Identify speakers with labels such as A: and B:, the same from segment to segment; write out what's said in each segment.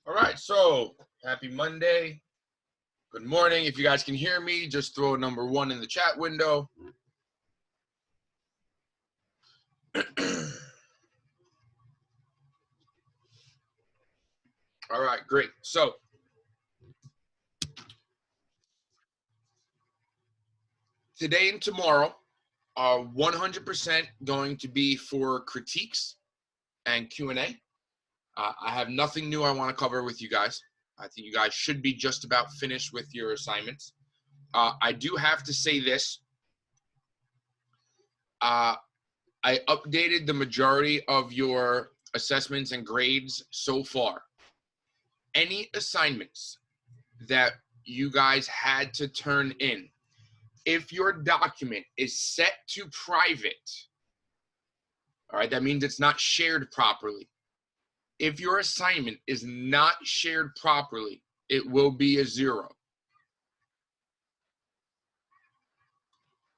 A: All right, so happy Monday. Good morning. If you guys can hear me, just throw number 1 in the chat window. All right, great. So today and tomorrow are 100% going to be for critiques and Q&A. I have nothing new I want to cover with you guys. I think you guys should be just about finished with your assignments. I do have to say this. I updated the majority of your assessments and grades so far. Any assignments that you guys had to turn in, if your document is set to private, all right, that means it's not shared properly. If your assignment is not shared properly, it will be a 0.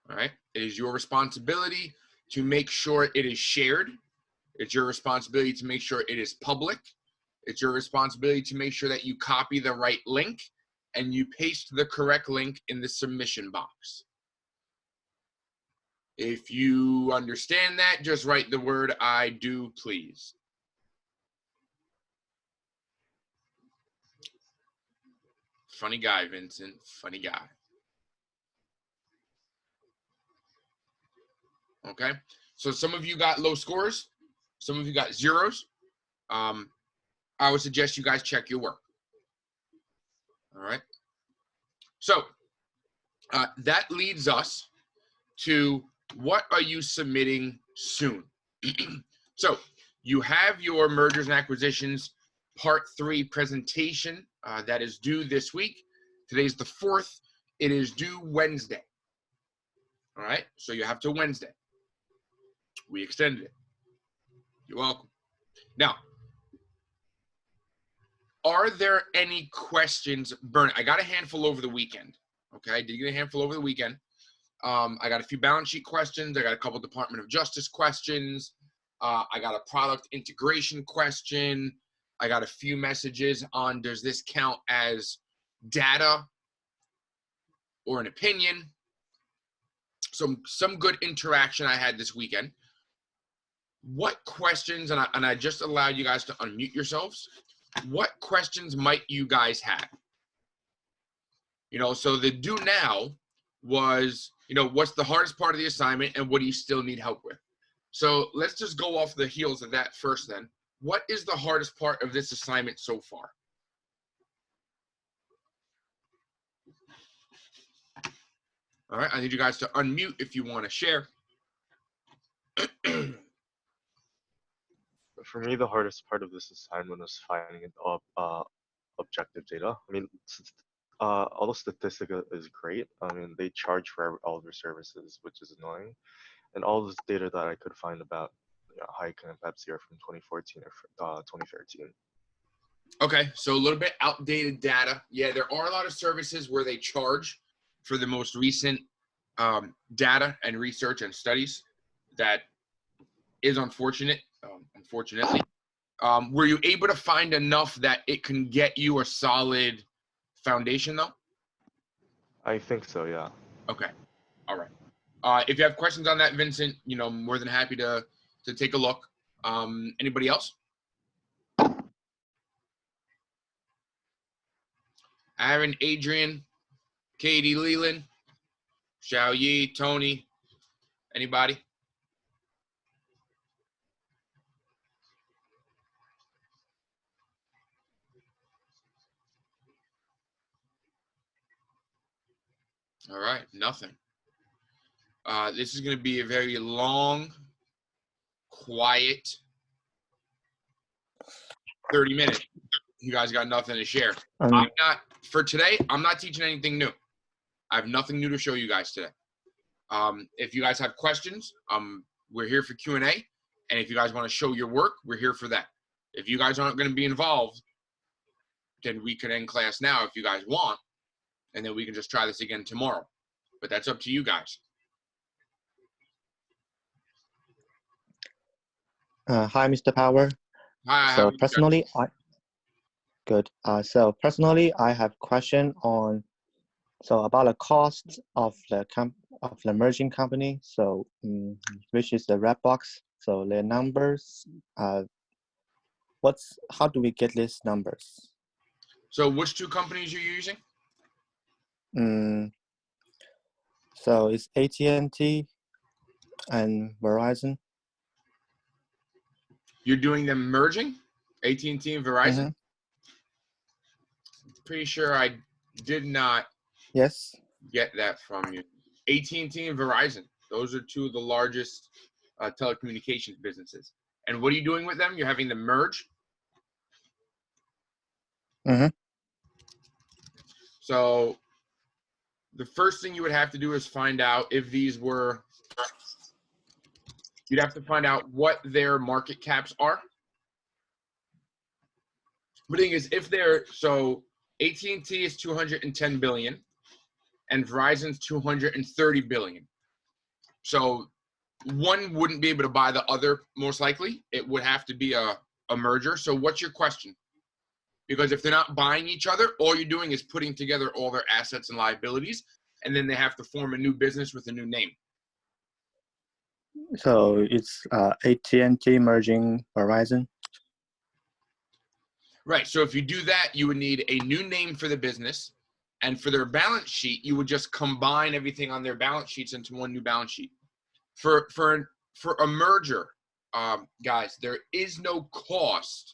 A: All right, it is your responsibility to make sure it is shared. It's your responsibility to make sure it is public. It's your responsibility to make sure that you copy the right link and you paste the correct link in the submission box. If you understand that, just write the word "I do," please. Funny guy, Vincent. Funny guy. Okay, so some of you got low scores. Some of you got 0s. I would suggest you guys check your work. All right. So that leads us to what are you submitting soon? So you have your mergers and acquisitions part 3 presentation that is due this week. Today's the 4th. It is due Wednesday. All right. So you have till Wednesday. We extended it. You're welcome. Now, are there any questions, Bern? I got a handful over the weekend. Okay, I did get a handful over the weekend. I got a few balance sheet questions. I got a couple Department of Justice questions. I got a product integration question. I got a few messages on, does this count as data or an opinion? Some good interaction I had this weekend. What questions, and I just allowed you guys to unmute yourselves. What questions might you guys have? You know, so the do now was, you know, what's the hardest part of the assignment and what do you still need help with? So let's just go off the heels of that first then. What is the hardest part of this assignment so far? All right, I need you guys to unmute if you want to share.
B: For me, the hardest part of this assignment was finding objective data. I mean, all the statistic is great. I mean, they charge for all their services, which is annoying. And all this data that I could find about Heineken and Pepsi are from 2014 or 2013.
A: Okay, so a little bit outdated data. Yeah, there are a lot of services where they charge for the most recent data and research and studies. That is unfortunate, unfortunately. Were you able to find enough that it can get you a solid foundation, though?
B: I think so, yeah.
A: Okay, all right. If you have questions on that, Vincent, you know, more than happy to take a look. Anybody else? Aaron, Adrian, Katie, Leland, Xiao Yi, Tony, anybody? All right, nothing. This is going to be a very long, quiet 30 minutes. You guys got nothing to share. For today, I'm not teaching anything new. I have nothing new to show you guys today. If you guys have questions, we're here for Q&A. And if you guys want to show your work, we're here for that. If you guys aren't going to be involved, then we can end class now if you guys want. And then we can just try this again tomorrow. But that's up to you guys.
C: Hi, Mr. Power.
A: Hi.
C: So personally, Good. So personally, I have question on about the cost of the merging company. So which is the red box. So the numbers. How do we get these numbers?
A: So which two companies are you using?
C: So it's AT&T and Verizon.
A: You're doing them merging, AT&T and Verizon? Pretty sure I did not get that from you. AT&T and Verizon. Those are two of the largest telecommunications businesses. And what are you doing with them? You're having them merge? So the first thing you would have to do is find out if these were, you'd have to find out what their market caps are. The thing is, if they're, so AT&T is 210 billion and Verizon's 230 billion. So one wouldn't be able to buy the other, most likely. It would have to be a merger. So what's your question? Because if they're not buying each other, all you're doing is putting together all their assets and liabilities, and then they have to form a new business with a new name.
C: So it's AT&T merging Verizon?
A: Right. So if you do that, you would need a new name for the business. And for their balance sheet, you would just combine everything on their balance sheets into one new balance sheet. For a merger, guys, there is no cost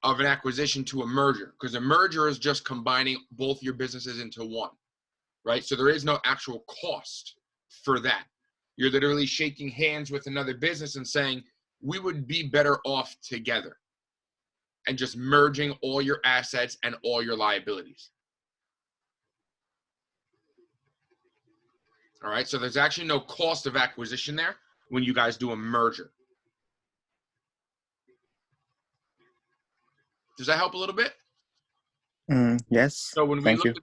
A: of an acquisition to a merger, because a merger is just combining both your businesses into one, right? So there is no actual cost for that. You're literally shaking hands with another business and saying, we would be better off together, and just merging all your assets and all your liabilities. All right, so there's actually no cost of acquisition there when you guys do a merger. Does that help a little bit?
C: Yes.
A: So when we looked at,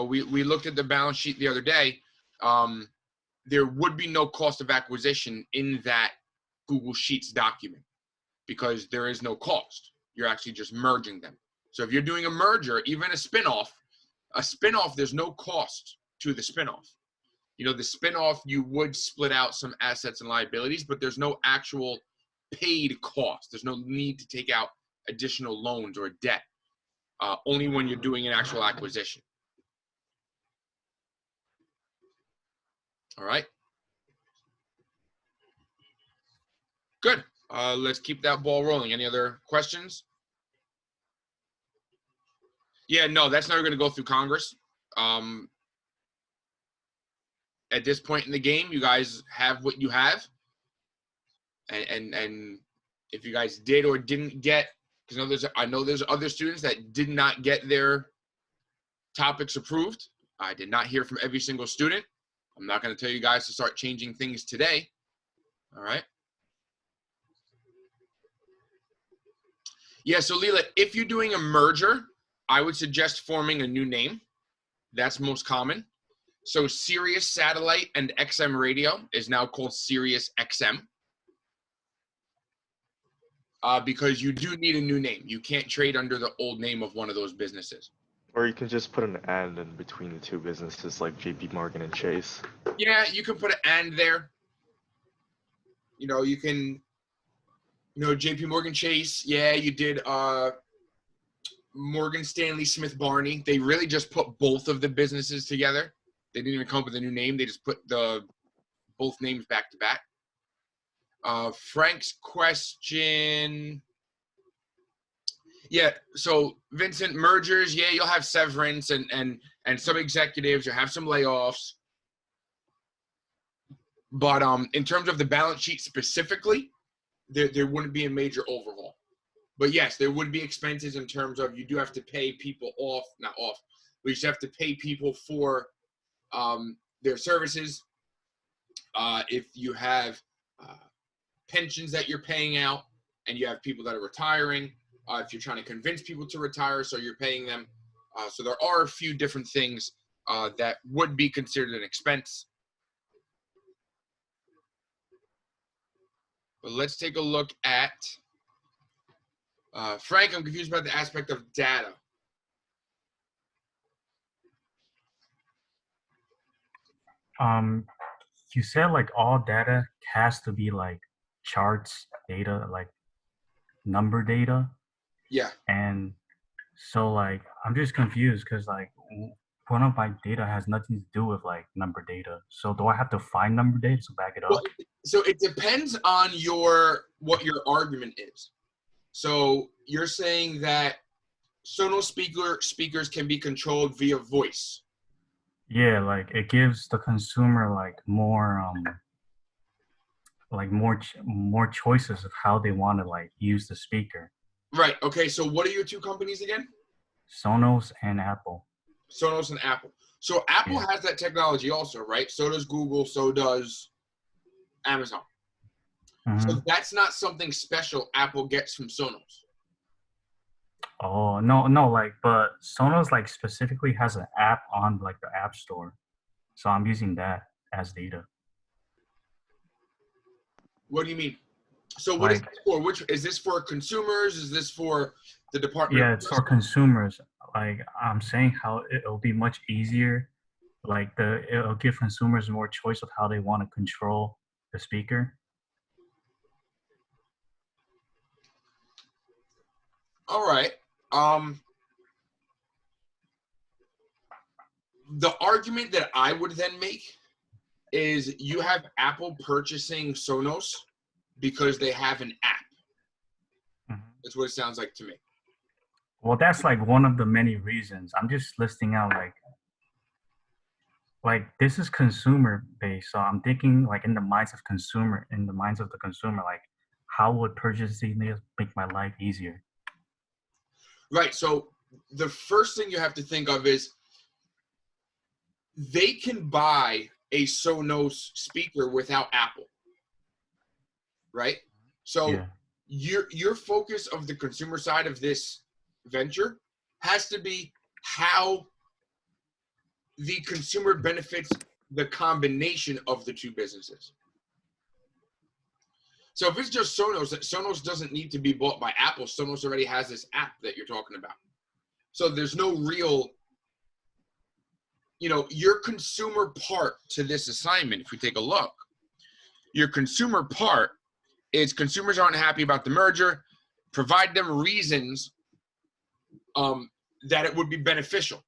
A: we looked at the balance sheet the other day, there would be no cost of acquisition in that Google Sheets document because there is no cost. You're actually just merging them. So if you're doing a merger, even a spinoff, there's no cost to the spinoff. The spinoff, you would split out some assets and liabilities, but there's no actual paid cost. There's no need to take out additional loans or debt, only when you're doing an actual acquisition. All right. Good. Let's keep that ball rolling. Any other questions? Yeah, no, that's never going to go through Congress. At this point in the game, you guys have what you have. And if you guys did or didn't get, because I know there's other students that did not get their topics approved. I did not hear from every single student. I'm not going to tell you guys to start changing things today. All right. Yeah, so Leela, if you're doing a merger, I would suggest forming a new name. That's most common. So Sirius Satellite and XM Radio is now called Sirius XM. Because you do need a new name. You can't trade under the old name of one of those businesses.
B: Or you can just put an and in between the two businesses like JP Morgan and Chase.
A: Yeah, you can put an and there. You can, JP Morgan Chase. Yeah, you did Morgan Stanley Smith Barney. They really just put both of the businesses together. They didn't even come up with a new name. They just put both names back to back. Frank's question. Yeah, so Vincent, mergers, yeah, you'll have severance and some executives, you'll have some layoffs. But in terms of the balance sheet specifically, there wouldn't be a major overhaul. But yes, there would be expenses in terms of you do have to pay people not off, but you just have to pay people for their services. If you have pensions that you're paying out and you have people that are retiring, if you're trying to convince people to retire, so you're paying them. So there are a few different things that would be considered an expense. But let's take a look at Frank, I'm confused about the aspect of data.
D: You said like all data has to be like charts data, like number data.
A: Yeah.
D: And so like I'm just confused because like one of my data has nothing to do with like number data. So do I have to find number data to back it up?
A: Well, so it depends on what your argument is. So you're saying that Sonos speakers can be controlled via voice.
D: Yeah, like it gives the consumer like more more choices of how they want to like use the speaker.
A: Right. Okay. So what are your two companies again?
D: Sonos and Apple.
A: Sonos and Apple. So Apple
D: Yeah.
A: has that technology also, right? So does Google. So does Amazon.
D: Mhm.
A: So that's not something special Apple gets from Sonos.
D: Oh no, like but Sonos like specifically has an app on like the App Store, so I'm using that as data.
A: What do you mean? So what is
D: Like
A: this for? Which is this for consumers? Is this for the Department
D: yeah,
A: of
D: it's for consumers. Like I'm saying, how it'll be much easier. Like it'll give consumers more choice of how they want to control the speaker.
A: All right. The argument that I would then make is you have Apple purchasing Sonos because they have an app.
D: Mhm.
A: That's what it sounds like to me.
D: Well, that's like one of the many reasons. I'm just listing out like this is consumer based, so I'm thinking like in the minds of the consumer, like how would purchasing this make my life easier?
A: Right. So the first thing you have to think of is they can buy a Sonos speaker without Apple. Right. So
D: Yeah.
A: your focus of the consumer side of this venture has to be how the consumer benefits the combination of the two businesses. So if it's just Sonos, Sonos doesn't need to be bought by Apple. Sonos already has this app that you're talking about. So there's no real, your consumer part to this assignment, if we take a look, your consumer part is consumers aren't happy about the merger, provide them reasons that it would be beneficial.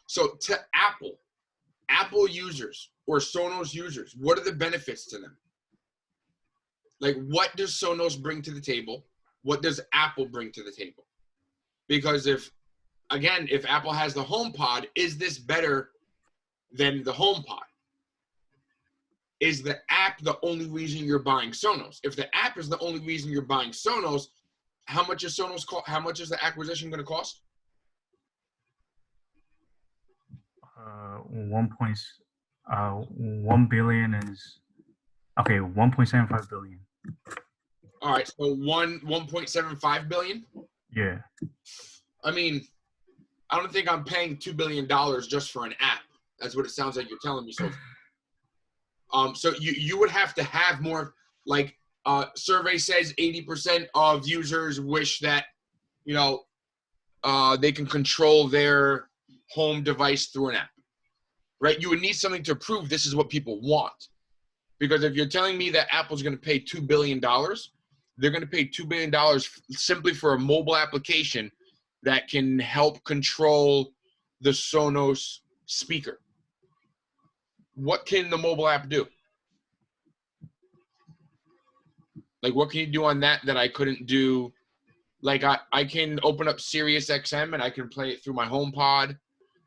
A: So to Apple users or Sonos users, what are the benefits to them? Like, what does Sonos bring to the table? What does Apple bring to the table? Because if Apple has the HomePod, is this better than the HomePod? Is the app the only reason you're buying Sonos? If the app is the only reason you're buying Sonos, how much is how much is the acquisition going to cost?
D: 1 billion is okay. 1.75 billion.
A: All right, so 1.75 billion.
D: Yeah.
A: I mean, I don't think I'm paying $2 billion just for an app. That's what it sounds like you're telling me so far. So you would have to have more, like survey says 80% of users wish that, they can control their home device through an app, right? You would need something to prove this is what people want. Because if you're telling me that Apple's going to pay $2 billion, they're going to pay $2 billion simply for a mobile application that can help control the Sonos speaker. What can the mobile app do? Like, what can you do on that I couldn't do? Like, I can open up Sirius XM and I can play it through my HomePod.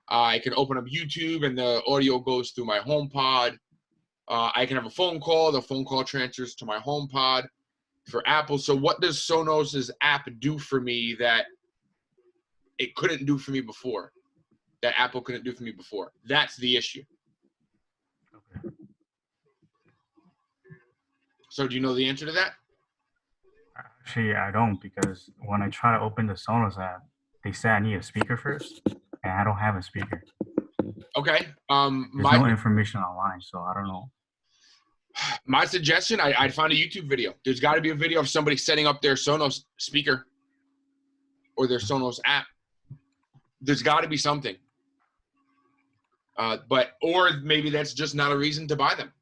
A: I can open up YouTube and the audio goes through my HomePod. I can have a phone call. The phone call transfers to my HomePod for Apple. So what does Sonos's app do for me that it couldn't do for me before? That Apple couldn't do for me before? That's the issue.
D: Okay.
A: So do you know the answer to that?
D: Actually, I don't, because when I try to open the Sonos app, they say I need a speaker first, and I don't have a speaker.
A: Okay.
D: There's no information online, so I don't know.
A: My suggestion, I'd find a YouTube video. There's got to be a video of somebody setting up their Sonos speaker. or their Sonos app, there's got to be something. Or maybe that's just not a reason to buy them.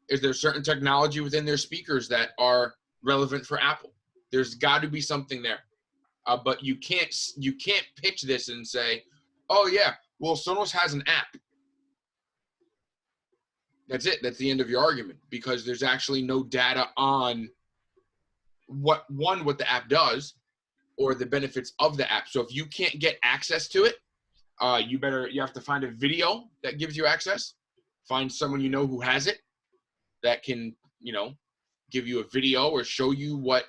A: Is there certain technology within their speakers that are relevant for Apple? There's got to be something there. But you can't pitch this and say, oh yeah, well, Sonos has an app. That's it. That's the end of your argument, because there's actually no data on what the app does or the benefits of the app. So if you can't get access to it, you have to find a video that gives you access. Find someone you know who has it that can, give you a video or show you what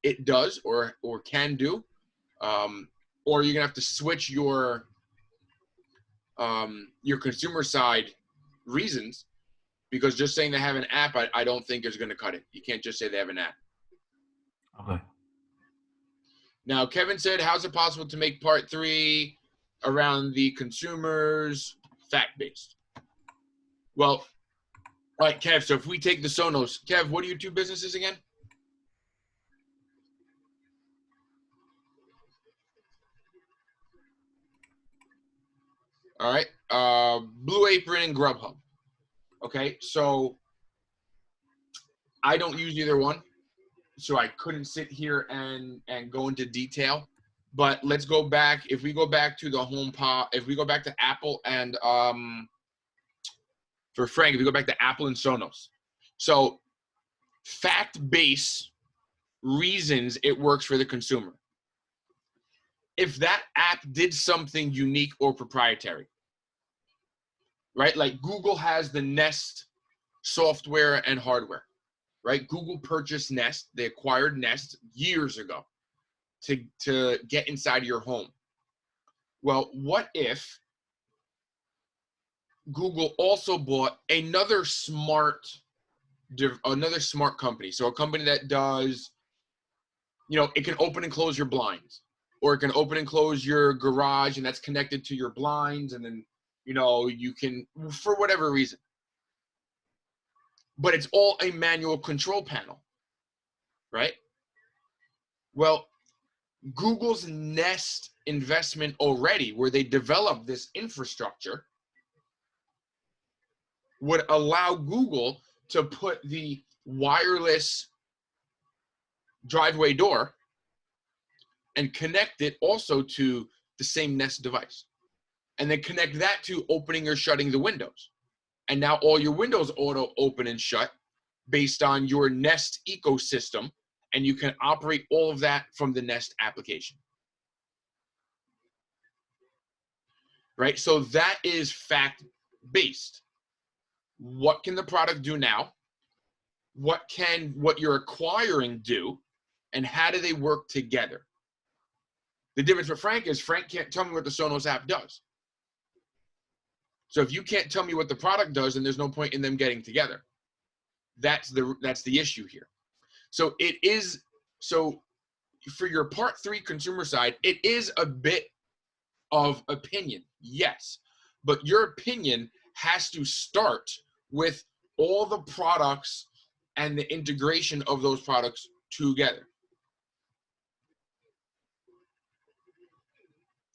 A: it does or can do. Or you're gonna have to switch your consumer side reasons, because just saying they have an app, I don't think is gonna cut it. You can't just say they have an app.
D: Okay.
A: Now, Kevin said, how's it possible to make part 3 around the consumers fact-based? Well, all right, Kev, so if we take the Sonos, Kev, what are your 2 businesses again? All right, Blue Apron and Grubhub. Okay, so I don't use either one, so I couldn't sit here and go into detail. But let's go back. If we go back to the HomePod, if we go back to Apple and for Frank, if we go back to Apple and Sonos, so fact-based reasons it works for the consumer. If that app did something unique or proprietary, right? Like Google has the Nest software and hardware, right? Google purchased Nest. They acquired Nest years ago to get inside your home. Well, what if Google also bought another smart company? So a company that does, it can open and close your blinds, or it can open and close your garage, and that's connected to your blinds, and then, you can, for whatever reason. But it's all a manual control panel, right? Well, Google's Nest investment already, where they developed this infrastructure, would allow Google to put the wireless driveway door and connect it also to the same Nest device. And then connect that to opening or shutting the windows. And now all your windows auto open and shut based on your Nest ecosystem, and you can operate all of that from the Nest application. Right? So that is fact-based. What can the product do now? What you're acquiring do? And how do they work together? The difference with Frank is Frank can't tell me what the Sonos app does. So if you can't tell me what the product does, then there's no point in them getting together. That's the issue here. So for your part 3 consumer side, it is a bit of opinion, yes, but your opinion has to start with all the products and the integration of those products together.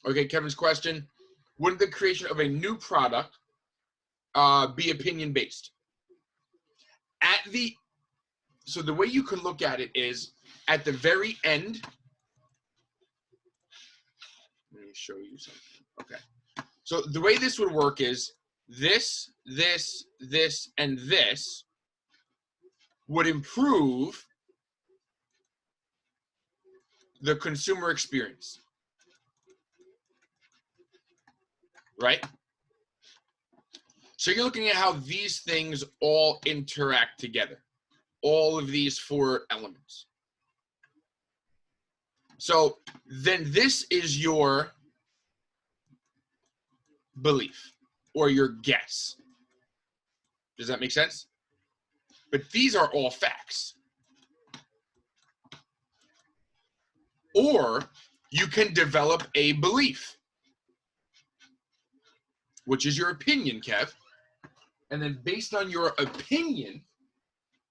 A: Okay, Kevin's question, wouldn't the creation of a new product be opinion-based? So the way you can look at it is, at the very end, let me show you something. Okay. So the way this would work is this, and this would improve the consumer experience. Right? So you're looking at how these things all interact together. All of these 4 elements. So then this is your belief or your guess. Does that make sense? But these are all facts. Or you can develop a belief, which is your opinion, Kev. And then based on your opinion,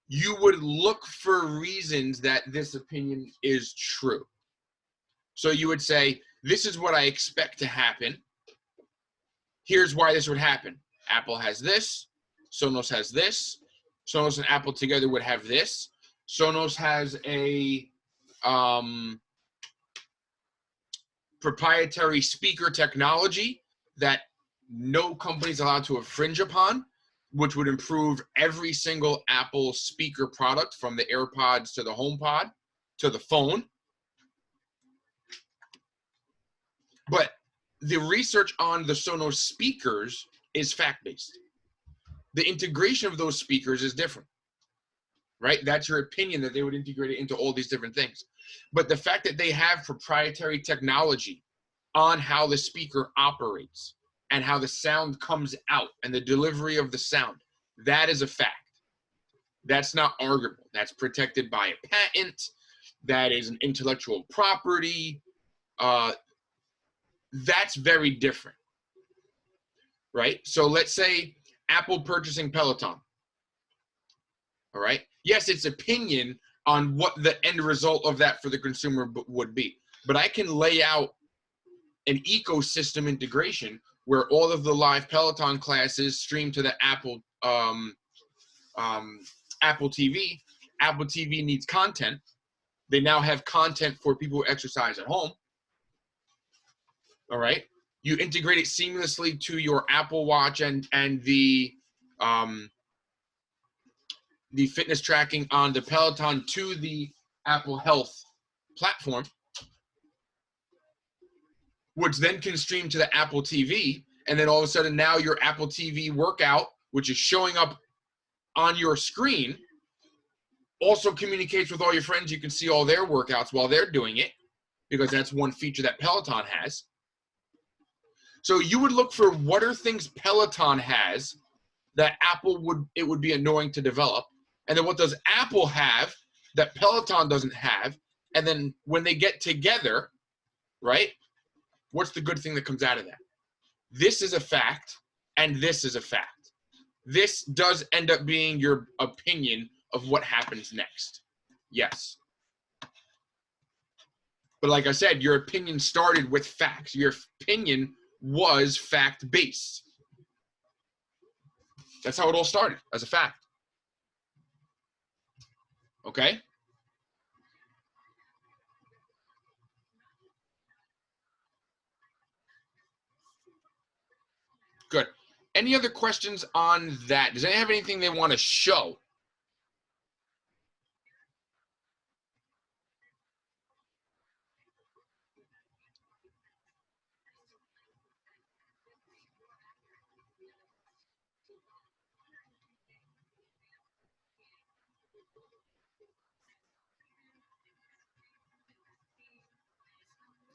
A: you would look for reasons that this opinion is true. So you would say, this is what I expect to happen. Here's why this would happen. Apple has this. Sonos has this. Sonos and Apple together would have this. Sonos has a proprietary speaker technology that no company is allowed to infringe upon, which would improve every single Apple speaker product, from the AirPods to the HomePod to the phone. But the research on the Sonos speakers is fact-based. The integration of those speakers is different, right? That's your opinion that they would integrate it into all these different things. But the fact that they have proprietary technology on how the speaker operates and how the sound comes out and the delivery of the sound, that is a fact. That's not arguable. That's protected by a patent. That is an intellectual property. That's very different, right? So let's say Apple purchasing Peloton, all right? Yes, it's opinion on what the end result of that for the consumer would be. But I can lay out an ecosystem integration where all of the live Peloton classes stream to the Apple Apple TV. Apple TV needs content. They now have content for people who exercise at home. All right. You integrate it seamlessly to your Apple Watch and the fitness tracking on the Peloton to the Apple Health platform, which then can stream to the Apple TV. And then all of a sudden now your Apple TV workout, which is showing up on your screen, also communicates with all your friends. You can see all their workouts while they're doing it, because that's one feature that Peloton has. So you would look for what are things Peloton has that Apple would be annoying to develop, and then what does Apple have that Peloton doesn't have, and then when they get together, right, what's the good thing that comes out of that? This is a fact, and this is a fact. This does end up being your opinion of what happens next. Yes. But like I said, your opinion started with facts. Your opinion was fact-based. That's how it all started, as a fact. Okay? Good. Any other questions on that? Does anyone have anything they want to show?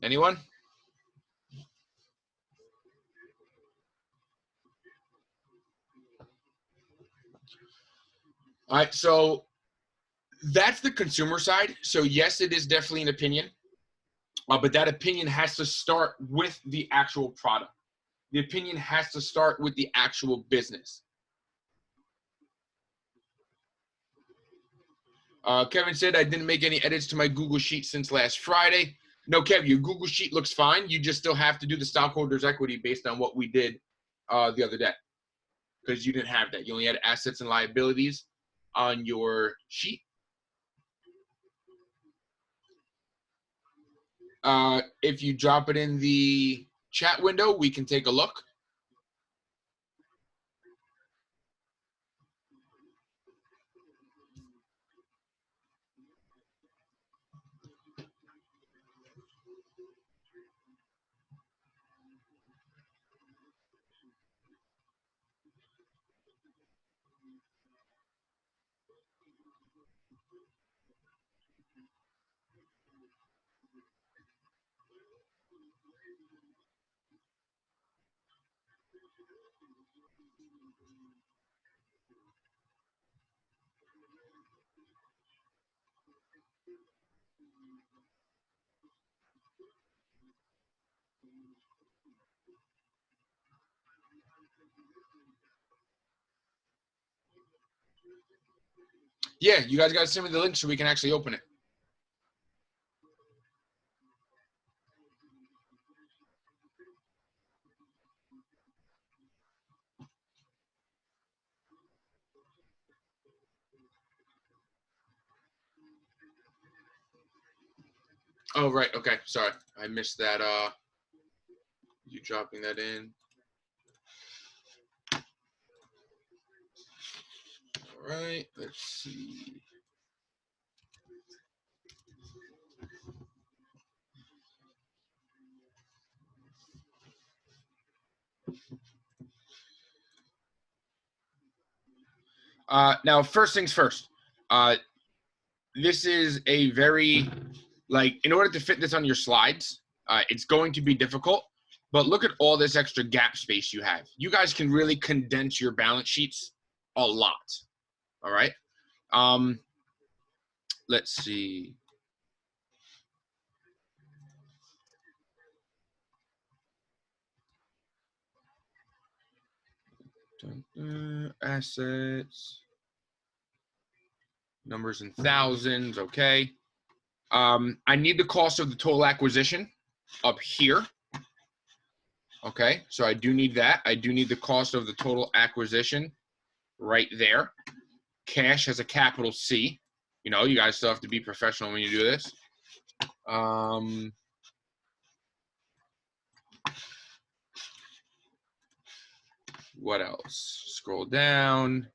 A: Anyone? All right, so that's the consumer side. So yes, it is definitely an opinion, but that opinion has to start with the actual product. The opinion has to start with the actual business. Kevin said, I didn't make any edits to my Google Sheet since last Friday. No, Kev, your Google Sheet looks fine. You just still have to do the stockholders' equity based on what we did the other day, because you didn't have that. You only had assets and liabilities on your sheet. If you drop it in the chat window, we can take a look. Yeah, you guys got to send me the link so we can actually open it. Oh, right. Okay. Sorry. I missed that. You dropping that in. All right. Let's see. Now, first things first. This is a very, like, in order to fit this on your slides, it's going to be difficult. But look at all this extra gap space you have. You guys can really condense your balance sheets a lot. All right. Let's see. Assets. Numbers in thousands. Okay. I need the cost of the total acquisition up here. Okay, so I do need that. I do need the cost of the total acquisition right there. Cash has a capital C. You know, you guys still have to be professional when you do this. What else? Scroll down.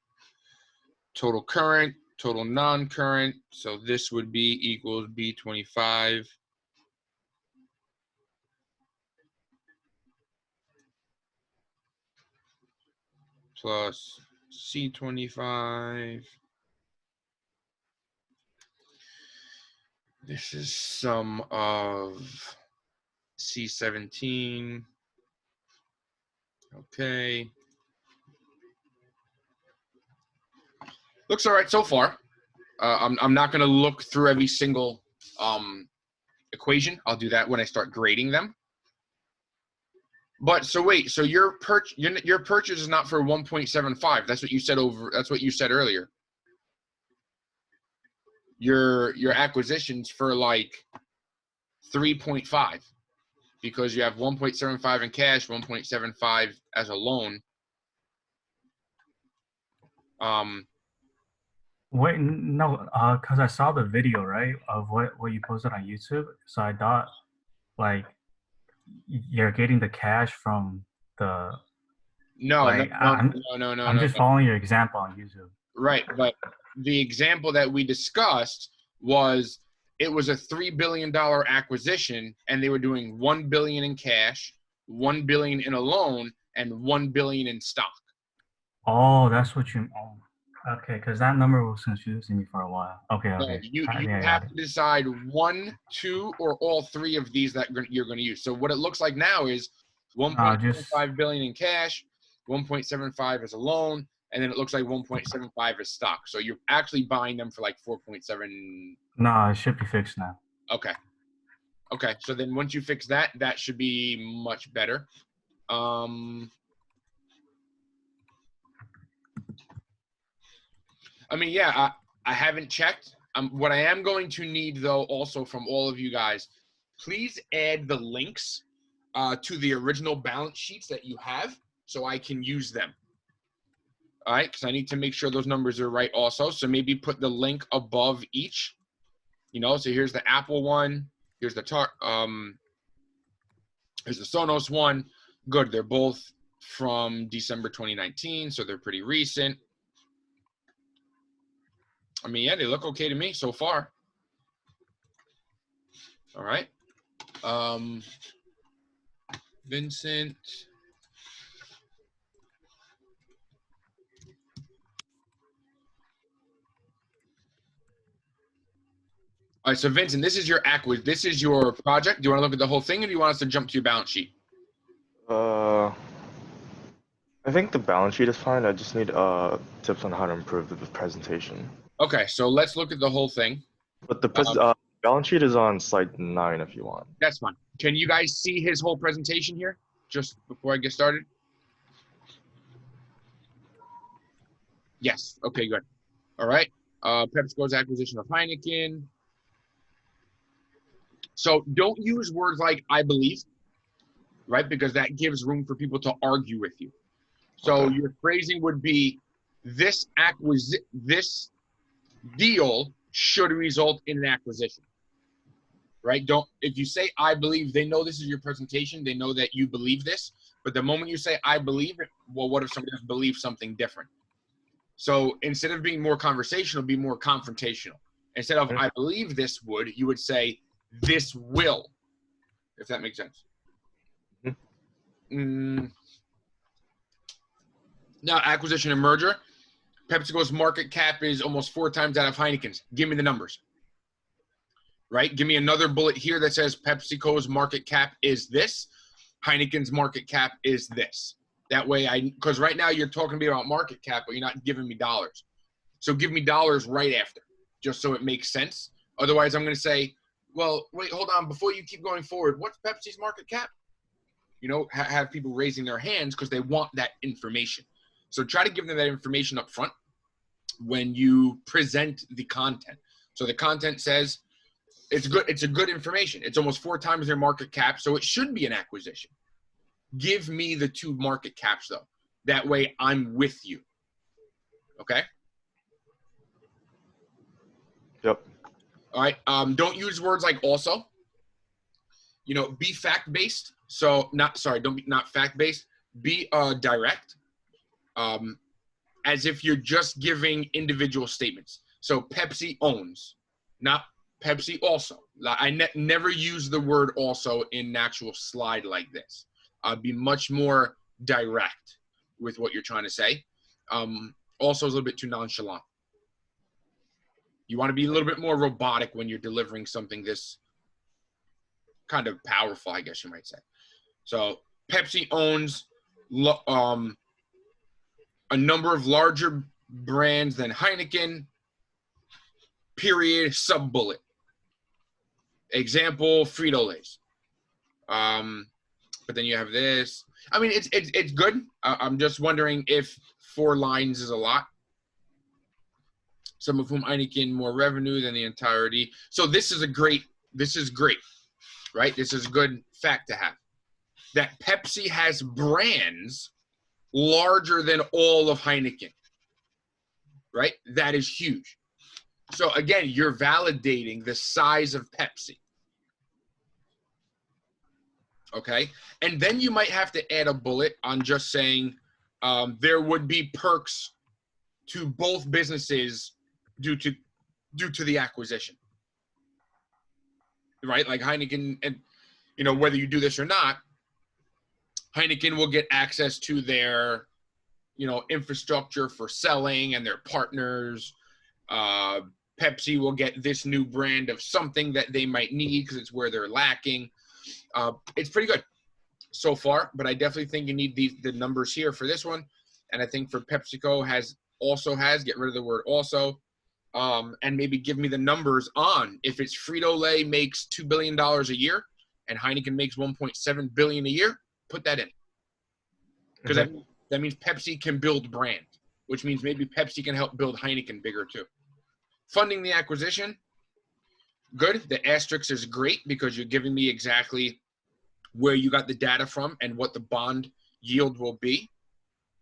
A: Total current, total non-current. So this would be equals B25. Plus C25. This is sum of C17. Okay. Looks all right so far. I'm not going to look through every single equation. I'll do that when I start grading them. But so wait, so your purchase is not for 1.75. That's what you said that's what you said earlier. Your acquisitions for like 3.5 because you have 1.75 in cash, 1.75 as a loan.
D: Wait, no, because I saw the video, right, of what you posted on YouTube. So I thought, like, you're getting the cash from the.
A: No,
D: like,
A: no.
D: I'm just following your example on YouTube.
A: Right, but the example that we discussed was it was a $3 billion acquisition, and they were doing $1 billion in cash, $1 billion in a loan, and $1 billion in stock.
D: Oh, that's what you. Oh, okay, because that number was confusing me for a while. Okay,
A: So
D: okay.
A: you have to decide 1, 2, or all 3 of these that you're going to use. So what it looks like now is 1.75 billion in cash, 1.75 as a loan, and then it looks like 1.75 as stock. So you're actually buying them for like 4.7.
D: No, it should be fixed now.
A: Okay. Okay. So then once you fix that, that should be much better. I mean, yeah, I haven't checked. What I am going to need, though, also from all of you guys, please add the links to the original balance sheets that you have so I can use them. All right, because I need to make sure those numbers are right also. So maybe put the link above each. You know, so here's the Apple one. Here's the here's the Sonos one. Good, they're both from December 2019, so they're pretty recent. I mean, yeah, they look okay to me so far. All right. Vincent. All right, so Vincent, this is your project. Do you want to look at the whole thing, or do you want us to jump to your balance sheet?
B: I think the balance sheet is fine. I just need tips on how to improve the presentation.
A: Okay, so let's look at the whole thing.
B: But the balance sheet is on slide 9 if you want.
A: That's fine. Can you guys see his whole presentation here just before I get started? Yes. Okay, good. All right. PepsiCo's acquisition of Heineken. So don't use words like "I believe," right? Because that gives room for people to argue with you. So
B: Okay.
A: your phrasing would be, this deal should result in an acquisition. right? If you say I believe, they know this is your presentation. They know that you believe this. But the moment you say I believe, well, what if somebody else believes something different? So instead of being more conversational, be more confrontational. Instead of I believe this would, you would say this will, if that makes sense. Now, acquisition and merger. PepsiCo's market cap is almost 4 times that of Heineken's. Give me the numbers. Right? Give me another bullet here that says PepsiCo's market cap is this. Heineken's market cap is this. That way, because right now you're talking to me about market cap, but you're not giving me dollars. So give me dollars right after, just so it makes sense. Otherwise, I'm going to say, well, wait, hold on. Before you keep going forward, what's Pepsi's market cap? You know, have people raising their hands because they want that information. So try to give them that information up front when you present the content. So the content says it's good. It's a good information. It's almost 4 times their market cap, so it should be an acquisition. Give me the 2 market caps, though. That way I'm with you. Okay?
B: Yep.
A: All right. Don't use words like also. You know, be fact-based. So not fact-based. Be direct. As if you're just giving individual statements. So Pepsi owns, not Pepsi also. I never use the word also in an actual slide like this. Be much more direct with what you're trying to say. Also is a little bit too nonchalant. You want to be a little bit more robotic when you're delivering something this kind of powerful, I guess you might say. So Pepsi owns a number of larger brands than Heineken, period, sub-bullet. Example, Frito-Lays. But then you have this. I mean, it's good. I'm just wondering if 4 lines is a lot. Some of whom Heineken more revenue than the entirety. So this is great, right? This is a good fact to have. That Pepsi has brands larger than all of Heineken, right? That is huge. So again, you're validating the size of Pepsi. Okay? And then you might have to add a bullet on just saying there would be perks to both businesses due to the acquisition. Right? Like Heineken, and you know, whether you do this or not, Heineken will get access to their, you know, infrastructure for selling and their partners. Pepsi will get this new brand of something that they might need because it's where they're lacking. It's pretty good so far, but I definitely think you need the numbers here for this one. And I think for PepsiCo get rid of the word also, and maybe give me the numbers on if it's Frito-Lay makes $2 billion a year and Heineken makes $1.7 billion a year, put that in. Because that means Pepsi can build brand, which means maybe Pepsi can help build Heineken bigger too. Funding the acquisition, good. The asterisk is great because you're giving me exactly where you got the data from and what the bond yield will be.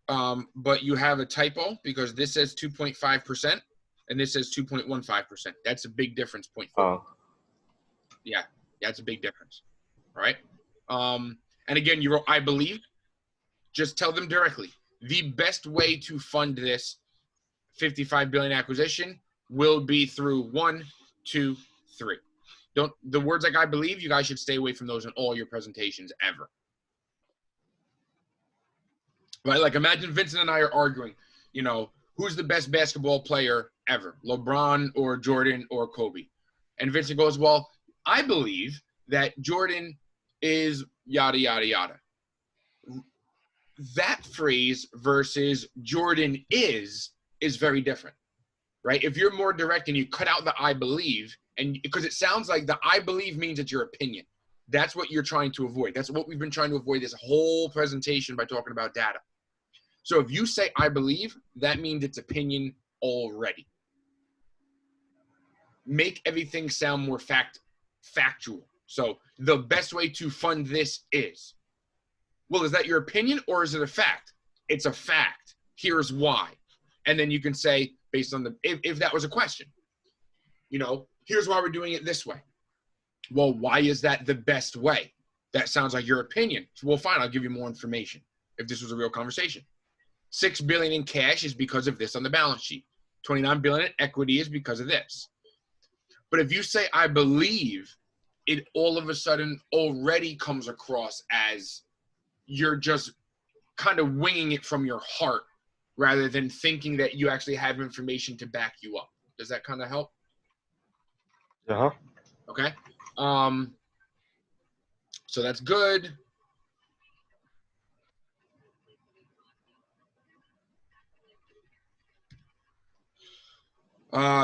A: But you have a typo because this says 2.5% and this says 2.15%. That's a big difference, 0.4.
B: Oh.
A: Yeah, that's a big difference, right? And again, you wrote, I believe. Just tell them directly. The best way to fund this $55 billion acquisition will be through 1, 2, 3. The words like I believe, you guys should stay away from those in all your presentations ever. Right? Like imagine Vincent and I are arguing, you know, who's the best basketball player ever? LeBron or Jordan or Kobe? And Vincent goes, well, I believe that Jordan is yada, yada, yada. That phrase versus Jordan is very different, right? If you're more direct and you cut out the I believe, and because it sounds like the I believe means it's your opinion. That's what you're trying to avoid. That's what we've been trying to avoid this whole presentation by talking about data. So if you say I believe, that means it's opinion already. Make everything sound more factual. So the best way to fund this is, well, is that your opinion or is it a fact? It's a fact. Here's why. And then you can say, based on if that was a question, you know, here's why we're doing it this way. Well, why is that the best way? That sounds like your opinion. Well, fine, I'll give you more information if this was a real conversation. $6 billion in cash is because of this on the balance sheet. $29 billion in equity is because of this. But if you say, I believe, it all of a sudden already comes across as you're just kind of winging it from your heart rather than thinking that you actually have information to back you up. Does that kind of help?
B: Uh-huh.
A: Okay. So that's good.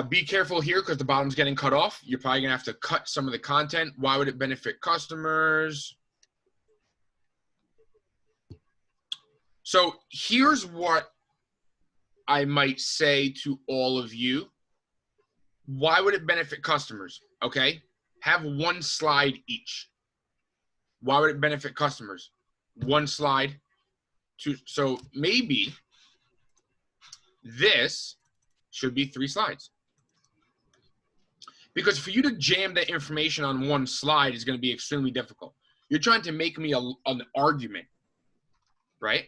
A: Be careful here because the bottom's getting cut off. You're probably gonna have to cut some of the content. Why would it benefit customers? So here's what I might say to all of you. Why would it benefit customers? Okay, have one slide each. Why would it benefit customers? One slide. So maybe this should be 3 slides. Because for you to jam that information on one slide is going to be extremely difficult. You're trying to make me an argument, right?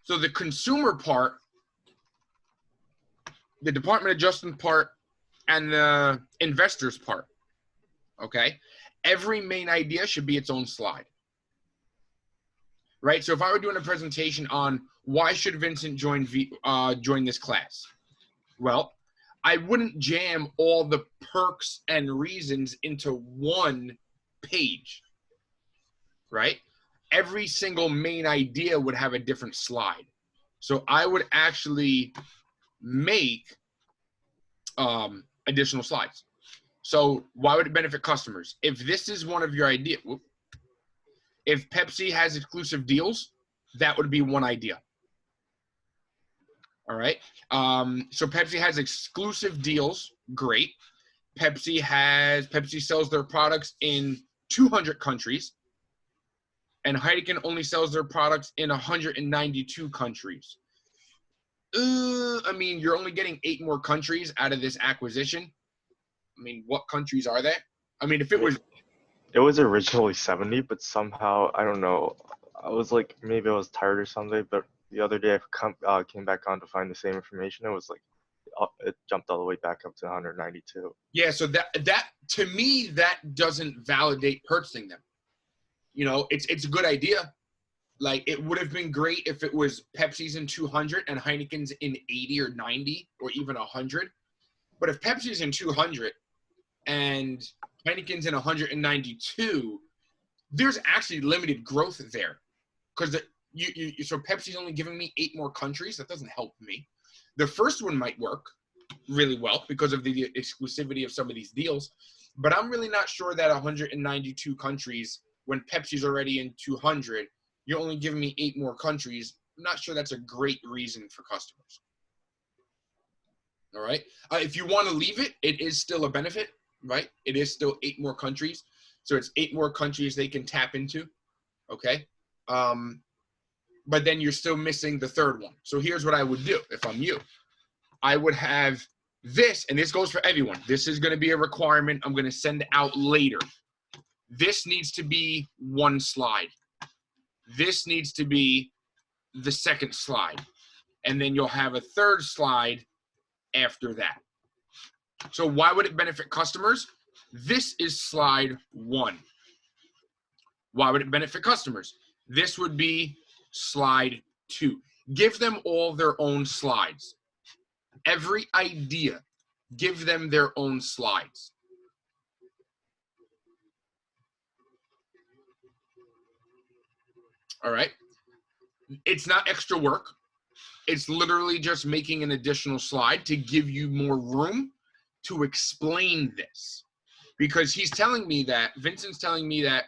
A: So the consumer part, the department adjustment part, and the investors part, okay? Every main idea should be its own slide, right? So if I were doing a presentation on why should Vincent join this class, well, I wouldn't jam all the perks and reasons into one page, right? Every single main idea would have a different slide. So I would actually make additional slides. So why would it benefit customers? If this is one of your ideas, if Pepsi has exclusive deals, that would be one idea. All right. So Pepsi has exclusive deals. Great. Pepsi sells their products in 200 countries, and Heineken only sells their products in 192 countries. I mean, you're only getting 8 more countries out of this acquisition. I mean, what countries are they? I mean, if it was...
B: It was originally 70, but somehow, I don't know, I was like, maybe I was tired or something, but the other day I came back on to find the same information. It was like, it jumped all the way back up to 192.
A: Yeah, so that to me, that doesn't validate purchasing them. You know, it's a good idea. Like, it would have been great if it was Pepsi's in 200 and Heineken's in 80 or 90 or even 100. But if Pepsi's in 200 and Heineken's in 192, there's actually limited growth there. Because so Pepsi's only giving me 8 more countries. That doesn't help me. The first one might work really well because of the exclusivity of some of these deals. But I'm really not sure that 192 countries, when Pepsi's already in 200, you're only giving me 8 more countries. I'm not sure that's a great reason for customers. All right. If you want to leave it, it is still a benefit, right? It is still 8 more countries. So it's 8 more countries they can tap into. Okay. But then you're still missing the third one. So here's what I would do if I'm you. I would have this, and this goes for everyone. This is going to be a requirement I'm going to send out later. This needs to be one slide. This needs to be the second slide. And then you'll have a third slide after that. So why would it benefit customers? This is slide 1. Why would it benefit customers? This would be slide 2. Give them all their own slides. Every idea, give them their own slides. All right. It's not extra work. It's literally just making an additional slide to give you more room to explain this. Because he's telling me that, Vincent's telling me that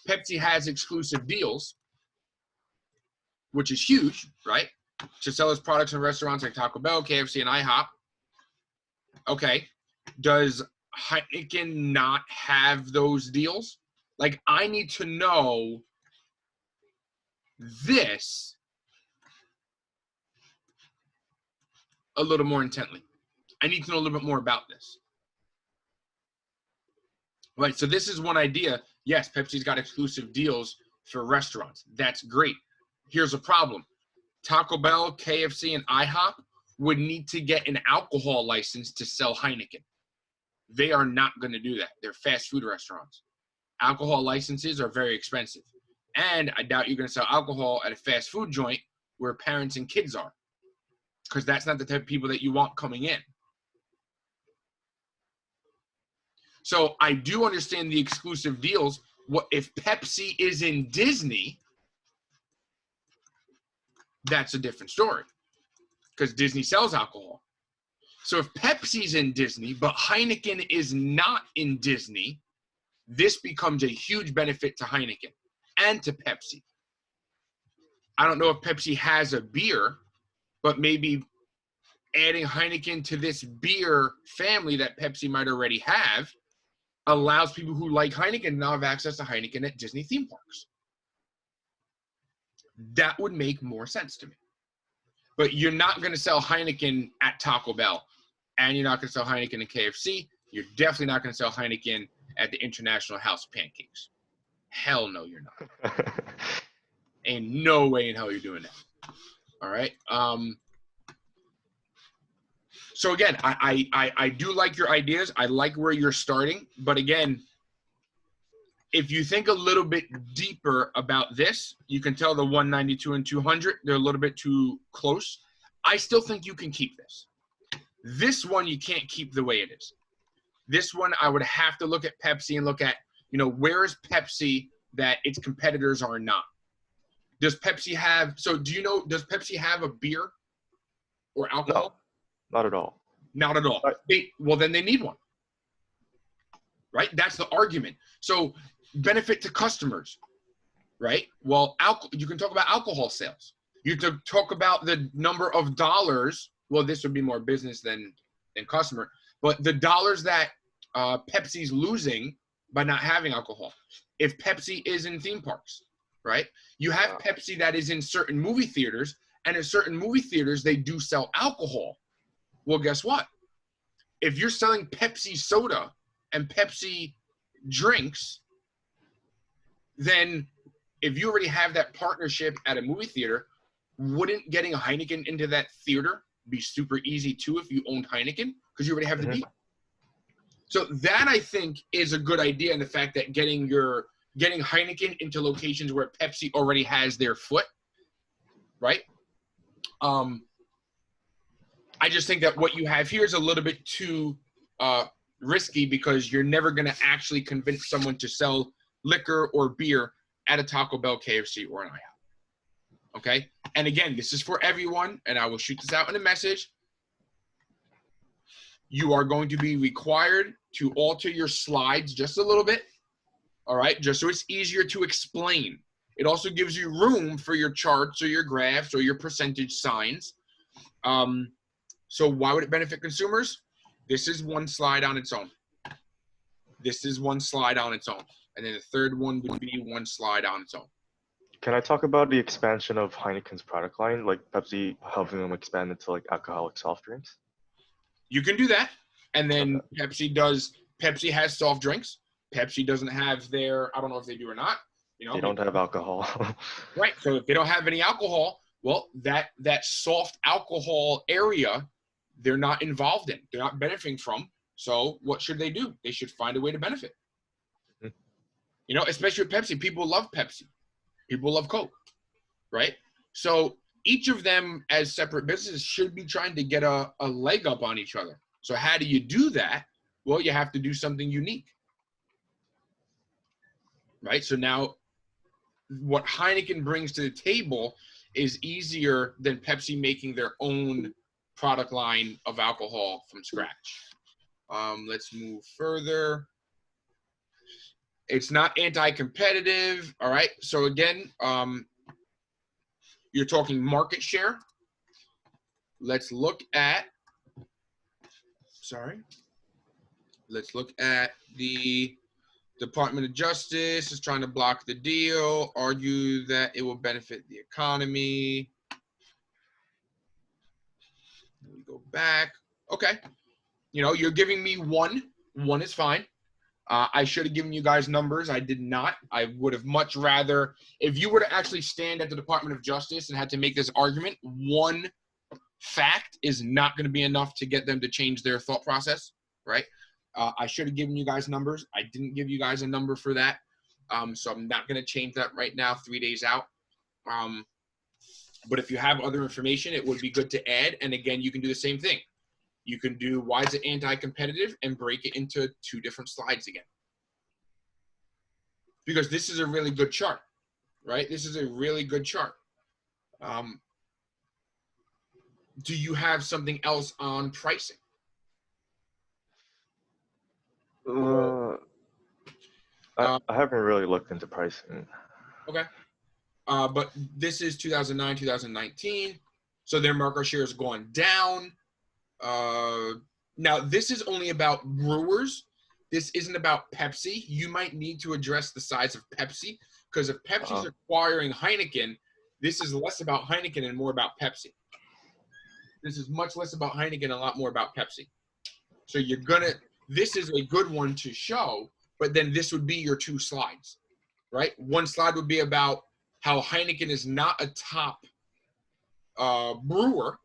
A: Pepsi has exclusive deals, which is huge, right? To sell its products in restaurants like Taco Bell, KFC, and IHOP. Okay. Does Heineken not have those deals? Like, I need to know this a little more intently. I need to know a little bit more about this. Right, so this is one idea. Yes, Pepsi's got exclusive deals for restaurants. That's great. Here's a problem. Taco Bell, KFC, and IHOP would need to get an alcohol license to sell Heineken. They are not going to do that. They're fast food restaurants. Alcohol licenses are very expensive. And I doubt you're going to sell alcohol at a fast food joint where parents and kids are, because that's not the type of people that you want coming in. So I do understand the exclusive deals. What if Pepsi is in Disney? That's a different story, because Disney sells alcohol. So if Pepsi's in Disney, but Heineken is not in Disney, this becomes a huge benefit to Heineken and to Pepsi. I don't know if Pepsi has a beer, but maybe adding Heineken to this beer family that Pepsi might already have allows people who like Heineken now have access to Heineken at Disney theme parks. That would make more sense to me. But you're not going to sell Heineken at Taco Bell, and you're not going to sell Heineken at KFC. You're definitely not going to sell Heineken at the International House of Pancakes. Hell no, you're not. Ain't no way in hell you're doing that. All right. So again, I do like your ideas. I like where you're starting. But again, if you think a little bit deeper about this, you can tell the 192 and 200, they're a little bit too close. I still think you can keep this. This one you can't keep the way it is. This one I would have to look at Pepsi and look at, where is Pepsi that its competitors are not? Does Pepsi have, does Pepsi have a beer or alcohol?
B: No, not at all.
A: Not at all. Well, then they need one. Right? That's the argument. So benefit to customers, right? Well, you can talk about alcohol sales. You can talk about the number of dollars. Well, this would be more business than customer. But the dollars that Pepsi's losing by not having alcohol. If Pepsi is in theme parks, right? You have Pepsi that is in certain movie theaters, and in certain movie theaters, they do sell alcohol. Well, guess what? If you're selling Pepsi soda and Pepsi drinks, then if you already have that partnership at a movie theater, wouldn't getting a Heineken into that theater be super easy too if you owned Heineken? Because you already have the deal. So that, I think, is a good idea, in the fact that getting Heineken into locations where Pepsi already has their foot, right? I just think that what you have here is a little bit too risky, because you're never going to actually convince someone to sell liquor or beer at a Taco Bell, KFC, or an IHOP. Okay? And again, this is for everyone, and I will shoot this out in a message. You are going to be required to alter your slides just a little bit, all right? Just so it's easier to explain. It also gives you room for your charts or your graphs or your percentage signs. So why would it benefit consumers? This is one slide on its own. This is one slide on its own. And then the third one would be one slide on its own.
B: Can I talk about the expansion of Heineken's product line, like Pepsi helping them expand into like alcoholic soft drinks?
A: You can do that. And then Pepsi has soft drinks. Pepsi doesn't have I don't know if they do or not.
B: They don't have alcohol.
A: Right. So if they don't have any alcohol, well, that soft alcohol area, they're not involved in. They're not benefiting from. So what should they do? They should find a way to benefit. Especially with Pepsi. People love Pepsi. People love Coke, right? So each of them as separate businesses should be trying to get a leg up on each other. So how do you do that? Well, you have to do something unique, right? So now what Heineken brings to the table is easier than Pepsi making their own product line of alcohol from scratch. Let's move further. It's not anti-competitive, all right? So again, you're talking market share. Let's look at the Department of Justice is trying to block the deal, argue that it will benefit the economy. We go back. Okay. You're giving me one. One is fine. I should have given you guys numbers. I did not. I would have much rather, if you were to actually stand at the Department of Justice and had to make this argument, one fact is not going to be enough to get them to change their thought process, right? I should have given you guys numbers. I didn't give you guys a number for that. So I'm not going to change that right now, 3 days out. But if you have other information, it would be good to add. And again, you can do the same thing. You can do why is it anti-competitive and break it into 2 different slides again. Because this is a really good chart, right? This is a really good chart. Do you have something else on pricing?
B: I haven't really looked into pricing.
A: Okay. But this is 2009, 2019. So their market share is going down. Now, this is only about brewers. This isn't about Pepsi. You might need to address the size of Pepsi, because if Pepsi's acquiring Heineken, this is less about Heineken and more about Pepsi. This is much less about Heineken and a lot more about Pepsi. So this is a good one to show, but then this would be your 2 slides, right? One slide would be about how Heineken is not a top brewer,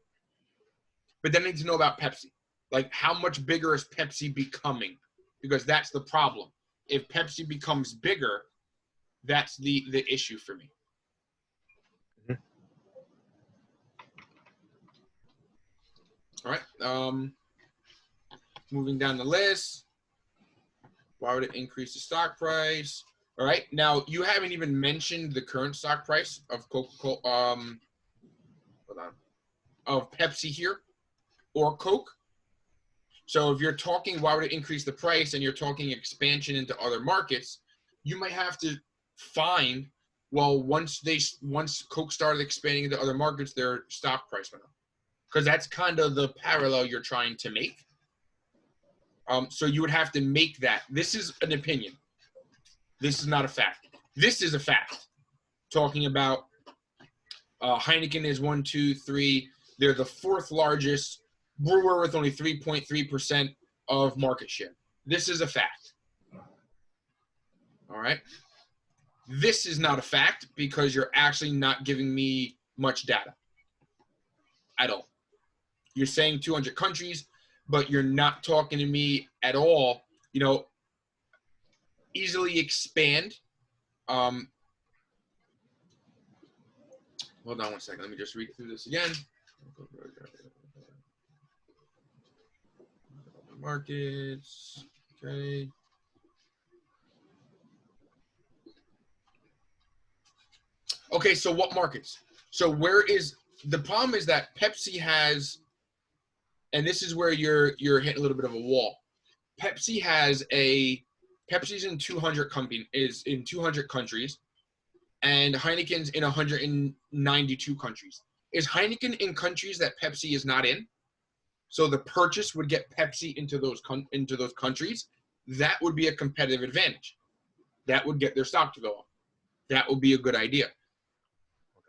A: but then I need to know about Pepsi. Like, how much bigger is Pepsi becoming? Because that's the problem. If Pepsi becomes bigger, that's the issue for me.
B: Mm-hmm.
A: All right. Moving down the list. Why would it increase the stock price? All right. Now, you haven't even mentioned the current stock price of Coca-Cola, hold on, of Pepsi here or Coke. So if you're talking why would it increase the price and you're talking expansion into other markets, you might have to find, well, once Coke started expanding into other markets, their stock price went up. Because that's kind of the parallel you're trying to make. So you would have to make that. This is an opinion. This is not a fact. This is a fact. Talking about Heineken is 1, 2, 3. They're the 4th largest brewer with only 3.3% of market share. This is a fact. All right. This is not a fact because you're actually not giving me much data at all. You're saying 200 countries, but you're not talking to me at all. You know, easily expand. Hold on one second. Let me just read through this again. Markets. Okay. Okay, so what markets? So where is the problem is that Pepsi has, and this is where you're hitting a little bit of a wall. Pepsi's in 200 countries, and Heineken's in 192 countries. Is Heineken in countries that Pepsi is not in? So the purchase would get Pepsi into those countries. That would be a competitive advantage. That would get their stock to go up. That would be a good idea.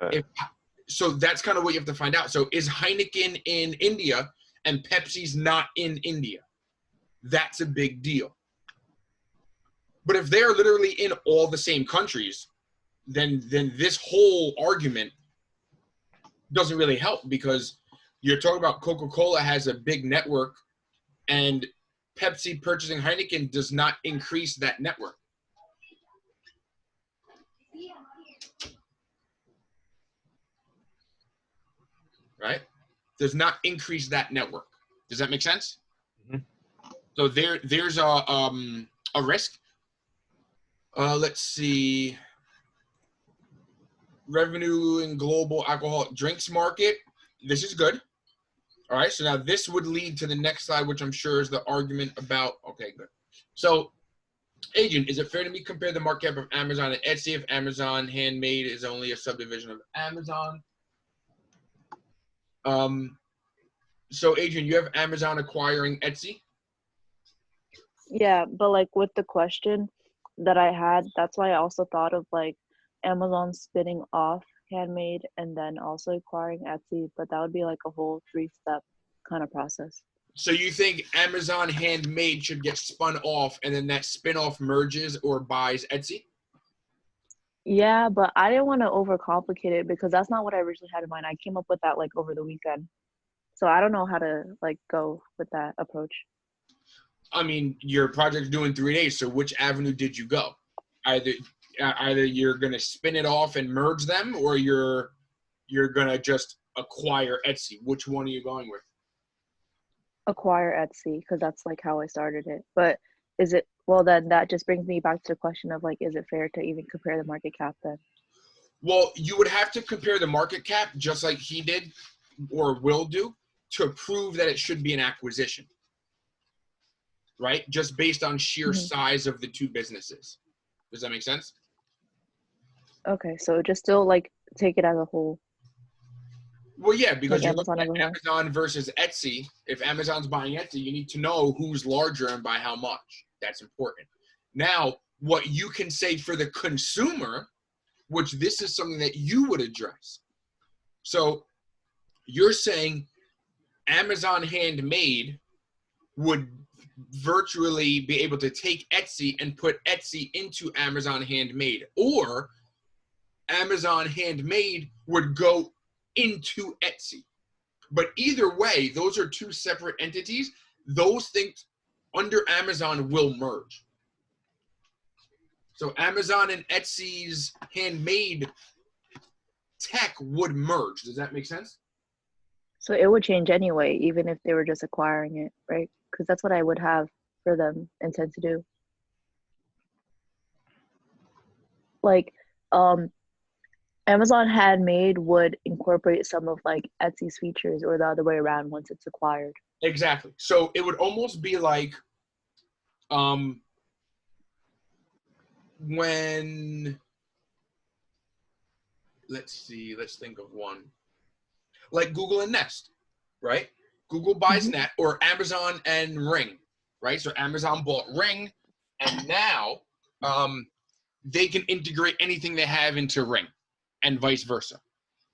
B: Okay.
A: So that's kind of what you have to find out. So is Heineken in India and Pepsi's not in India? That's a big deal. But if they're literally in all the same countries, then this whole argument doesn't really help, because you're talking about Coca-Cola has a big network, and Pepsi purchasing Heineken does not increase that network. Right? Does not increase that network. Does that make sense?
B: Mm-hmm.
A: So there's a risk. Let's see. Revenue in global alcoholic drinks market. This is good. All right. So now this would lead to the next slide, which I'm sure is the argument about. Okay, good. So, Agent, is it fair to me compare the market cap of Amazon and Etsy if Amazon Handmade is only a subdivision of Amazon? So Adrian, you have Amazon acquiring Etsy?
E: Yeah, but like with the question that I had, that's why I also thought of like Amazon spinning off Handmade and then also acquiring Etsy, but that would be like a whole 3-step kind of process.
A: So you think Amazon Handmade should get spun off and then that spin-off merges or buys Etsy?
E: Yeah, but I didn't want to overcomplicate it because that's not what I originally had in mind. I came up with that like over the weekend. So I don't know how to like go with that approach.
A: I mean, your project's due in 3 days, so which avenue did you go? Either you're gonna spin it off and merge them, or you're gonna just acquire Etsy. Which one are you going with?
E: Acquire Etsy because that's like how I started it. But is it, well, then that just brings me back to the question of like, is it fair to even compare the market cap then?
A: Well, you would have to compare the market cap just like he did or will do to prove that it should be an acquisition, right? Just based on sheer size of the two businesses. Does that make sense?
E: Okay, so just still like take it as a whole.
A: Well, yeah, because
E: Like
A: you're
E: Amazon
A: looking
E: as a
A: at
E: whole.
A: Amazon versus Etsy. If Amazon's buying Etsy, you need to know who's larger and by how much. That's important. Now, what you can say for the consumer, which this is something that you would address. So you're saying Amazon Handmade would virtually be able to take Etsy and put Etsy into Amazon Handmade, or Amazon Handmade would go into Etsy. But either way, those are two separate entities. Those things under Amazon will merge. So Amazon and Etsy's Handmade tech would merge. Does that make sense?
E: So it would change anyway, even if they were just acquiring it, right? Because that's what I would have for them intend to do. Like, Amazon Handmade would incorporate some of like Etsy's features or the other way around once it's acquired.
A: Exactly. So it would almost be like when, let's think of one. Like Google and Nest, right? Google buys Net, or Amazon and Ring, right? So Amazon bought Ring, and now they can integrate anything they have into Ring, and vice versa.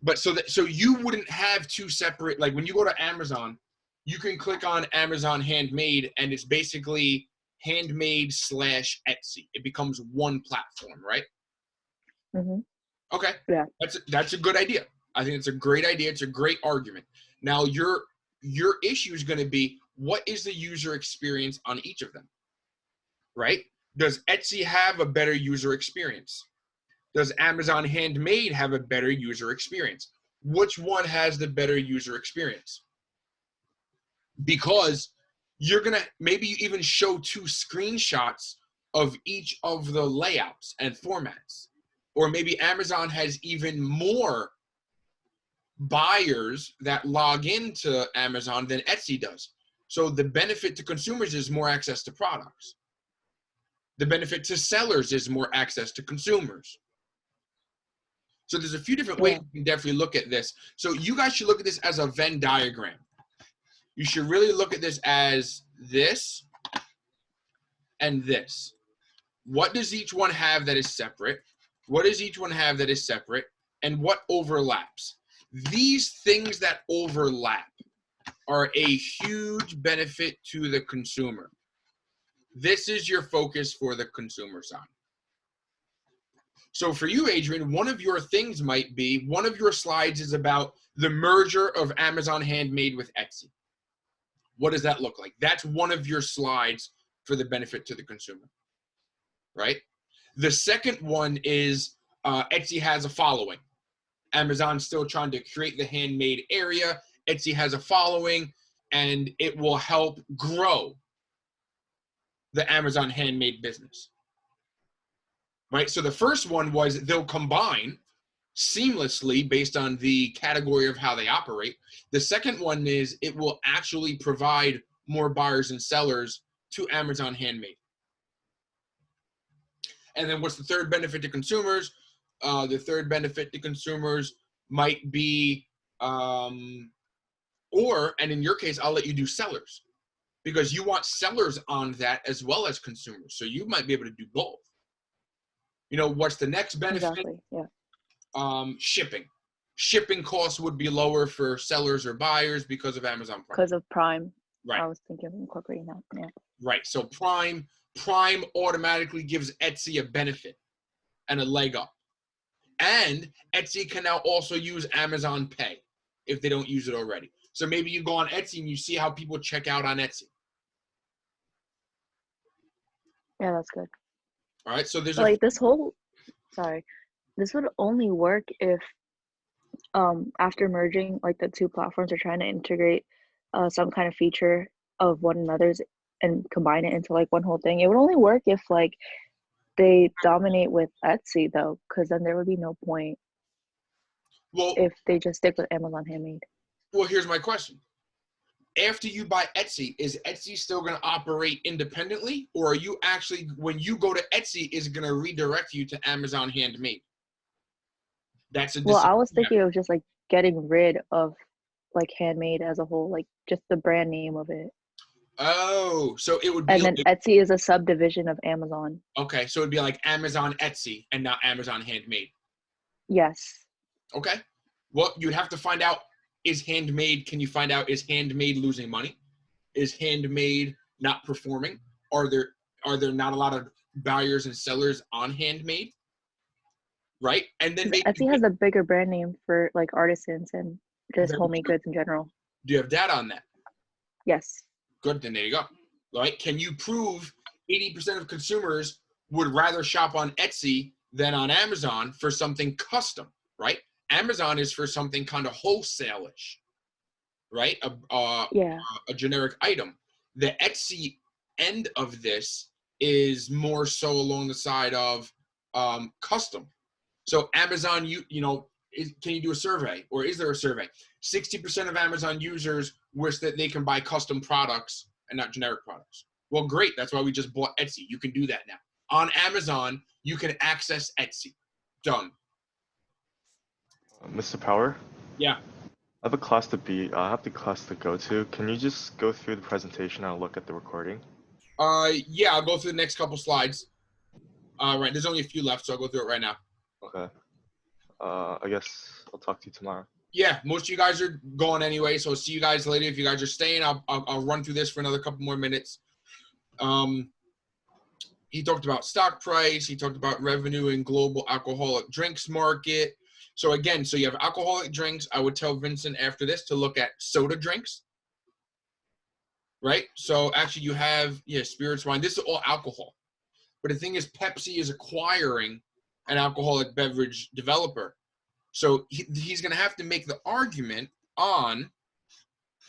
A: But so you wouldn't have two separate, like when you go to Amazon, you can click on Amazon Handmade, and it's basically Handmade / Etsy. It becomes one platform, right? Okay.
E: Yeah.
A: That's a good idea. I think it's a great idea. It's a great argument. Now your issue is going to be, what is the user experience on each of them, right? Does Etsy have a better user experience? Does Amazon Handmade have a better user experience? Which one has the better user experience? Because you're going to maybe even show two screenshots of each of the layouts and formats. Or maybe Amazon has even more buyers that log into Amazon than Etsy does. So the benefit to consumers is more access to products. The benefit to sellers is more access to consumers. So there's a few different ways you can definitely look at this. So you guys should look at this as a Venn diagram. You should really look at this as this and this. What does each one have that is separate? What does each one have that is separate? And what overlaps? These things that overlap are a huge benefit to the consumer. This is your focus for the consumer side. So for you, Adrian, one of your things might be, one of your slides is about the merger of Amazon Handmade with Etsy. What does that look like? That's one of your slides for the benefit to the consumer, right? The second one is Etsy has a following. Amazon's still trying to create the handmade area. Etsy has a following, and it will help grow the Amazon Handmade business, right? So the first one was they'll combine seamlessly based on the category of how they operate. The second one is it will actually provide more buyers and sellers to Amazon Handmade. And then what's the third benefit to consumers? The third benefit to consumers might be, and in your case, I'll let you do sellers, because you want sellers on that as well as consumers. So you might be able to do both. You know, what's the next benefit?
E: Exactly. Yeah.
A: Shipping. Shipping costs would be lower for sellers or buyers because of Amazon Prime.
E: Because of Prime.
A: Right.
E: I was thinking of incorporating that. Yeah.
A: Right. So Prime automatically gives Etsy a benefit and a leg up. And Etsy can now also use Amazon Pay if they don't use it already. So maybe you go on Etsy and you see how people check out on Etsy.
E: Yeah, that's good.
A: All right. So there's
E: Like this would only work if after merging, like the two platforms are trying to integrate some kind of feature of one another's and combine it into like one whole thing. It would only work if like they dominate with Etsy though, because then there would be no point if they just stick with Amazon Handmade.
A: Well, here's my question. After you buy Etsy, is Etsy still going to operate independently? Or are you actually, when you go to Etsy, is it going to redirect you to Amazon Handmade? That's a decision.
E: Well, I was thinking of just like getting rid of like Handmade as a whole, like just the brand name of it.
A: Oh, so it would be.
E: And then Etsy is a subdivision of Amazon.
A: Okay, so it'd be like Amazon Etsy and not Amazon Handmade.
E: Yes.
A: Okay. Well, you'd have to find out, is Handmade, can you find out, is Handmade losing money? Is Handmade not performing? Are there not a lot of buyers and sellers on Handmade? Right? And then maybe
E: Etsy has a bigger brand name for like artisans and just homemade goods in general.
A: Do you have data on that?
E: Yes.
A: Good, then there you go. Right? Can you prove 80% of consumers would rather shop on Etsy than on Amazon for something custom, right? Amazon is for something kind of wholesale-ish, right? A generic item. The Etsy end of this is more so along the side of custom. So Amazon, can you do a survey, or is there a survey? 60% of Amazon users wish that they can buy custom products and not generic products. Well, great. That's why we just bought Etsy. You can do that now. On Amazon, you can access Etsy. Done.
B: Mr. Power?
A: Yeah.
B: I have a class to be. I have the class to go to. Can you just go through the presentation and I'll look at the recording?
A: Yeah, I'll go through the next couple slides. Right, there's only a few left, so I'll go through it right now.
B: Okay. I guess I'll talk to you tomorrow.
A: Yeah, most of you guys are going anyway, so I'll see you guys later. If you guys are staying, I'll run through this for another couple more minutes. He talked about stock price. He talked about revenue in global alcoholic drinks market. So again, so you have alcoholic drinks. I would tell Vincent after this to look at soda drinks, right? So actually you have, spirits, wine. This is all alcohol. But the thing is, Pepsi is acquiring an alcoholic beverage developer. So he's going to have to make the argument on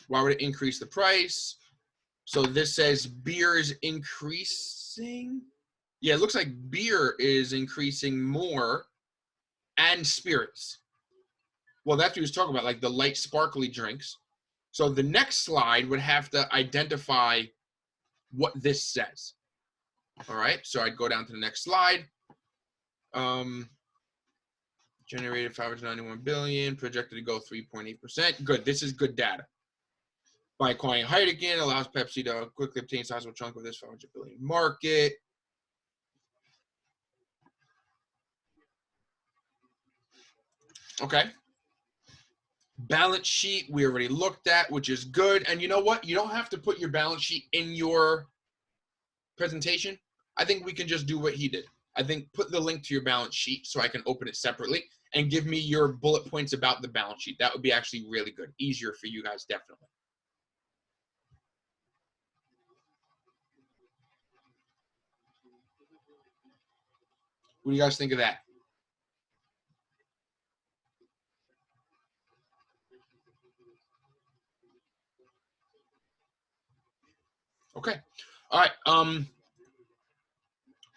A: why would it increase the price. So this says beer is increasing. Yeah, it looks like beer is increasing more and spirits. Well, that's what he was talking about, like the light sparkly drinks. So the next slide would have to identify what this says. All right, so I'd go down to the next slide. Generated 591 billion, projected to go 3.8%. Good, this is good data. By acquiring Heineken, allows Pepsi to quickly obtain a sizable chunk of this 500 billion market. Okay. Balance sheet, we already looked at, which is good. And you know what? You don't have to put your balance sheet in your presentation. I think we can just do what he did. I think put the link to your balance sheet so I can open it separately and give me your bullet points about the balance sheet. That would be actually really good. Easier for you guys, definitely. What do you guys think of that? Okay. All right.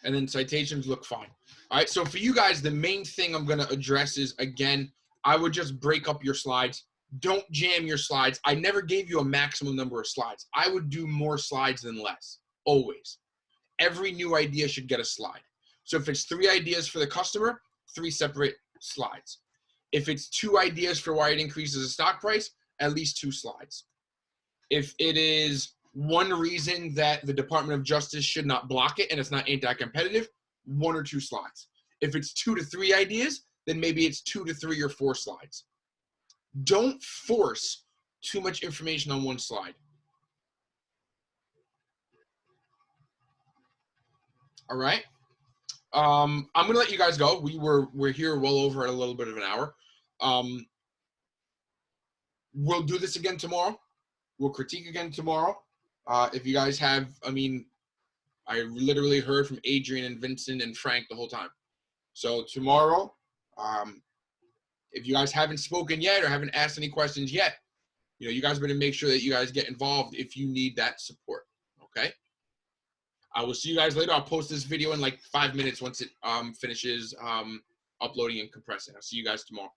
A: And then citations look fine. All right. So for you guys, the main thing I'm going to address is, again, I would just break up your slides. Don't jam your slides. I never gave you a maximum number of slides. I would do more slides than less, always. Every new idea should get a slide. So if it's 3 ideas for the customer, 3 separate slides. If it's 2 ideas for why it increases the stock price, at least 2 slides. If it is 1 reason that the Department of Justice should not block it and it's not anti-competitive, 1 or 2 slides. If it's 2 to 3 ideas, then maybe it's 2 to 3 or 4 slides. Don't force too much information on 1 slide. All right. I'm gonna let you guys go. We're here well over a little bit of an hour. We'll do this again tomorrow. We'll critique again tomorrow. If you guys have, I mean, I literally heard from Adrian and Vincent and Frank the whole time. So tomorrow, if you guys haven't spoken yet or haven't asked any questions yet, you know, you guys better make sure that you guys get involved if you need that support. Okay. I will see you guys later. I'll post this video in like 5 minutes once it finishes uploading and compressing. I'll see you guys tomorrow.